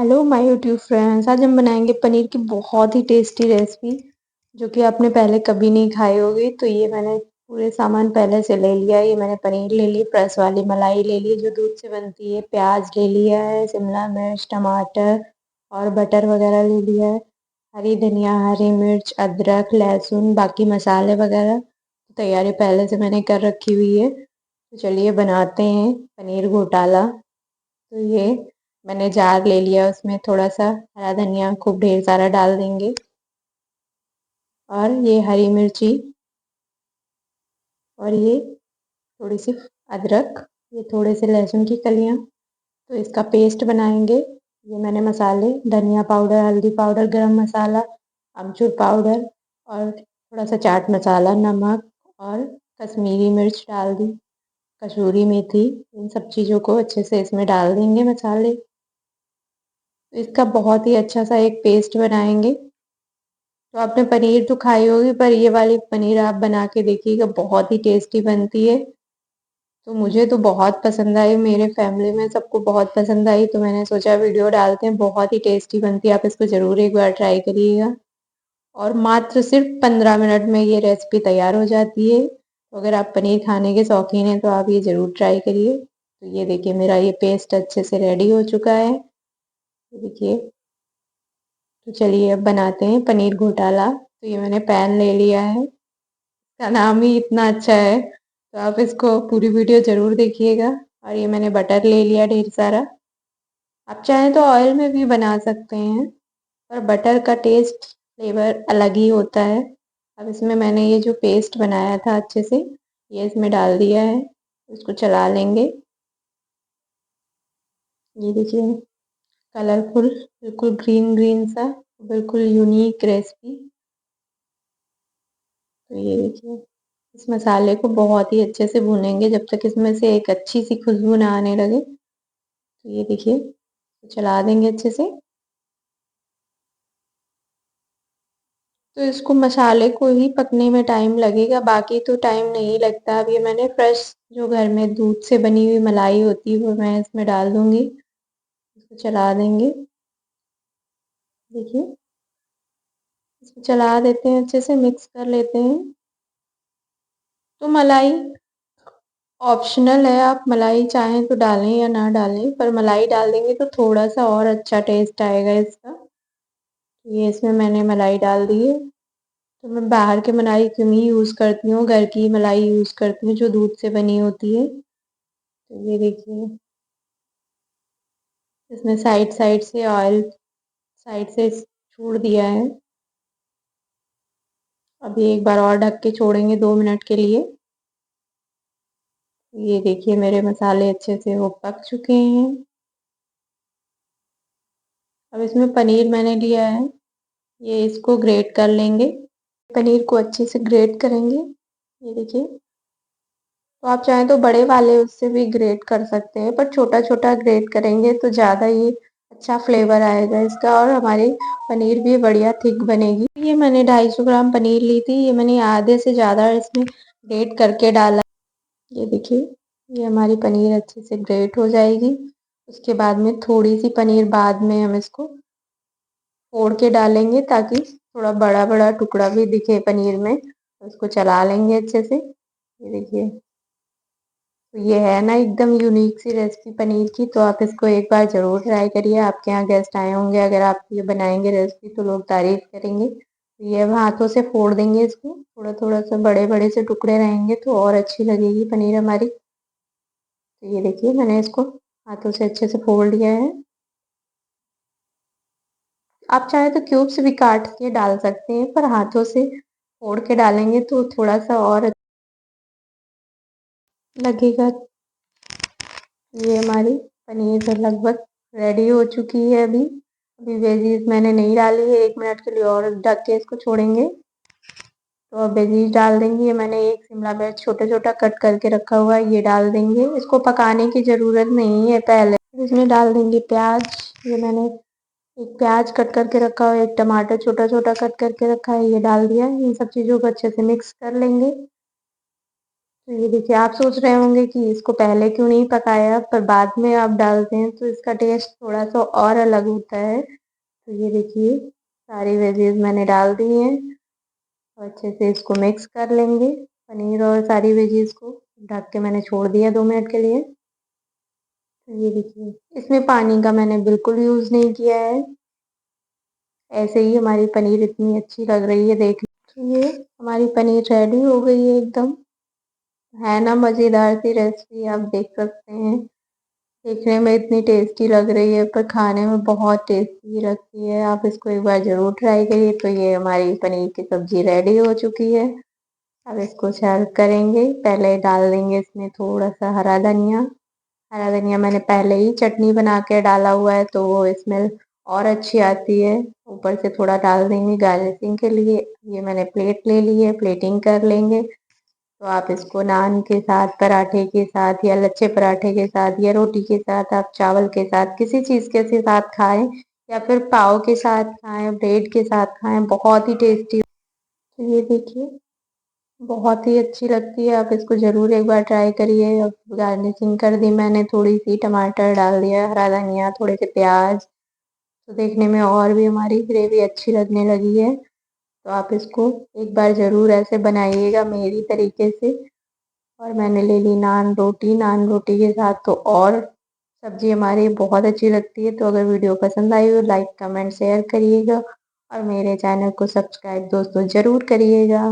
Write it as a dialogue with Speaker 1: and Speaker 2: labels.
Speaker 1: Hello my YouTube friends. आज हम बनाएंगे पनीर की बहुत ही टेस्टी रेसिपी जो कि आपने पहले कभी नहीं खाई होगी। तो ये मैंने पूरे सामान पहले से ले लिया है। ये मैंने पनीर ले ली, प्रेस वाली मलाई ले ली जो दूध से बनती है, प्याज ले लिया है, शिमला मिर्च, टमाटर और बटर वगैरह ले लिया है, हरी धनिया, हरी मिर्च, अदरक, लहसुन, बाकी मसाले वगैरह तैयारी पहले से मैंने कर रखी हुई है। तो चलिए बनाते हैं पनीर घोटाला। तो ये मैंने जार ले लिया, उसमें थोड़ा सा हरा धनिया खूब ढेर सारा डाल देंगे और ये हरी मिर्ची और ये थोड़ी सी अदरक, ये थोड़े से लहसुन की कलियां। तो इसका पेस्ट बनाएंगे। ये मैंने मसाले धनिया पाउडर, हल्दी पाउडर, गरम मसाला, अमचूर पाउडर और थोड़ा सा चाट मसाला, नमक और कश्मीरी मिर्च डाल दी, कसूरी मेथी, इन सब चीज़ों को अच्छे से इसमें डाल देंगे मसाले। तो इसका बहुत ही अच्छा सा एक पेस्ट बनाएंगे। तो आपने पनीर तो खाई होगी, पर ये वाली पनीर आप बना के देखिएगा, बहुत ही टेस्टी बनती है। तो मुझे तो बहुत पसंद आई, मेरे फैमिली में सबको बहुत पसंद आई, तो मैंने सोचा वीडियो डालते हैं। बहुत ही टेस्टी बनती है, आप इसको ज़रूर एक बार ट्राई करिएगा। और मात्र सिर्फ 15 मिनट में ये रेसिपी तैयार हो जाती है। तो अगर आप पनीर खाने के शौकीन हैं तो आप ये ज़रूर ट्राई करिए। तो ये देखिए मेरा ये पेस्ट अच्छे से रेडी हो चुका है, ये देखिए। तो चलिए अब बनाते हैं पनीर घोटाला। तो ये मैंने पैन ले लिया है, इसका नाम ही इतना अच्छा है, तो आप इसको पूरी वीडियो ज़रूर देखिएगा। और ये मैंने बटर ले लिया ढेर सारा। आप चाहें तो ऑयल में भी बना सकते हैं, पर बटर का टेस्ट फ्लेवर अलग ही होता है। अब इसमें मैंने ये जो पेस्ट बनाया था अच्छे से, ये इसमें डाल दिया है, इसको चला लेंगे। ये देखिए कलरफुल, बिल्कुल ग्रीन ग्रीन सा, बिल्कुल यूनिक रेसिपी। तो ये देखिए इस मसाले को बहुत ही अच्छे से भूनेंगे जब तक इसमें से एक अच्छी सी खुशबू ना आने लगे। तो ये देखिए चला देंगे अच्छे से। तो इसको मसाले को ही पकने में टाइम लगेगा, बाकी तो टाइम नहीं लगता। अब ये मैंने फ्रेश जो घर में दूध से बनी हुई मलाई होती है वो मैं इसमें डाल दूंगी, इसको चला देंगे। देखिए इसको चला देते हैं, अच्छे से मिक्स कर लेते हैं। तो मलाई ऑप्शनल है, आप मलाई चाहें तो डालें या ना डालें, पर मलाई डाल देंगे तो थोड़ा सा और अच्छा टेस्ट आएगा इसका। ये इसमें मैंने मलाई डाल दी है। तो मैं बाहर के मलाई क्यों ही यूज़ करती हूँ, घर की मलाई यूज़ करती हूँ जो दूध से बनी होती है। तो ये देखिए इसमें साइड साइड से ऑयल साइड से छोड़ दिया है। अभी एक बार और ढक के छोड़ेंगे 2 मिनट के लिए। ये देखिए मेरे मसाले अच्छे से वो पक चुके हैं। अब इसमें पनीर मैंने लिया है, ये इसको ग्रेट कर लेंगे। पनीर को अच्छे से ग्रेट करेंगे, ये देखिए। तो आप चाहें तो बड़े वाले उससे भी ग्रेट कर सकते हैं, पर छोटा छोटा ग्रेट करेंगे तो ज़्यादा ये अच्छा फ्लेवर आएगा इसका, और हमारी पनीर भी बढ़िया थिक बनेगी। ये मैंने 250 ग्राम पनीर ली थी, ये मैंने आधे से ज़्यादा इसमें ग्रेट करके डाला। ये देखिए ये हमारी पनीर अच्छे से ग्रेट हो जाएगी। उसके बाद में थोड़ी सी पनीर बाद में हम इसको फोड़ के डालेंगे, ताकि थोड़ा बड़ा बड़ा टुकड़ा भी दिखे पनीर में। उसको चला लेंगे अच्छे से। ये देखिए तो ये है ना एकदम यूनिक सी रेसिपी पनीर की, तो आप इसको एक बार ज़रूर ट्राई करिए। आपके यहाँ गेस्ट आए होंगे, अगर आप ये बनाएंगे रेसिपी तो लोग तारीफ करेंगे। तो ये अब हाथों से फोड़ देंगे इसको, थोड़ा थोड़ा सा बड़े बड़े से टुकड़े रहेंगे तो और अच्छी लगेगी पनीर हमारी। तो ये देखिए मैंने इसको हाथों से अच्छे से फोड़ लिया है। आप चाहे तो क्यूब्स भी काट के डाल सकते हैं, पर हाथों से फोड़ के डालेंगे तो थोड़ा सा और लगेगा। ये हमारी पनीर तो लगभग रेडी हो चुकी है। अभी अभी वेजीज मैंने नहीं डाली है, 1 मिनट के लिए और ढक के इसको छोड़ेंगे। तो अब वेजीज डाल देंगे। ये मैंने एक शिमला मिर्च छोटा छोटा कट करके रखा हुआ है, ये डाल देंगे। इसको पकाने की ज़रूरत नहीं है, पहले इसमें डाल देंगे प्याज। ये मैंने एक प्याज कट करके रखा हुआ है, एक टमाटर छोटा छोटा कट करके रखा है, ये डाल दिया। इन सब चीज़ों को अच्छे से मिक्स कर लेंगे। तो ये देखिए, आप सोच रहे होंगे कि इसको पहले क्यों नहीं पकाया, पर बाद में आप डालते हैं तो इसका टेस्ट थोड़ा-सा और अलग होता है। तो ये देखिए, सारी वेजीज़ मैंने डाल दी हैं और अच्छे से इसको मिक्स कर लेंगे, पनीर और सारी वेजीज़ को। ढक के मैंने छोड़ दिया 2 मिनट के लिए। तो ये देखिए, इसमें पानी का मैंने बिल्कुल यूज़ नहीं किया है। ऐसे ही हमारी पनीर इतनी अच्छी लग रही है देखिए, हमारी पनीर रेडी हो गई है एकदम। है ना मज़ेदार सी रेसिपी, आप देख सकते हैं। देखने में इतनी टेस्टी लग रही है पर खाने में बहुत टेस्टी लगती है। आप इसको एक बार ज़रूर ट्राई करिए। तो ये हमारी पनीर की सब्ज़ी रेडी हो चुकी है। अब इसको सर्व करेंगे। पहले डाल देंगे इसमें थोड़ा-सा हरा धनिया। हरा धनिया मैंने पहले ही चटनी बना के डाला हुआ है तो वो स्मेल और अच्छी आती है। ऊपर से थोड़ा डाल देंगे गार्निशिंग के लिए। ये मैंने प्लेट ले ली है, प्लेटिंग कर लेंगे। तो आप इसको नान के साथ, पराठे के साथ या लच्छे पराठे के साथ या रोटी के साथ, आप चावल के साथ, किसी चीज़ के साथ खाएँ या फिर पाव के साथ खाएँ, ब्रेड के साथ खाएँ, बहुत ही टेस्टी। तो ये देखिए, बहुत ही अच्छी लगती है। आप इसको ज़रूर एक बार ट्राई करिए। अब गार्निशिंग कर दी मैंने, थोड़ी-सी टमाटर डाल दिया, हरा धनिया, थोड़े से प्याज़, तो देखने में और भी हमारी ग्रेवी अच्छी लगने लगी है। तो आप इसको एक बार ज़रूर ऐसे बनाइएगा मेरी तरीके से। और मैंने ले ली नान रोटी के साथ तो और सब्ज़ी हमारी बहुत अच्छी लगती है। तो अगर वीडियो पसंद आई हो, लाइक, कमेंट, शेयर करिएगा और मेरे चैनल को सब्सक्राइब दोस्तों ज़रूर करिएगा।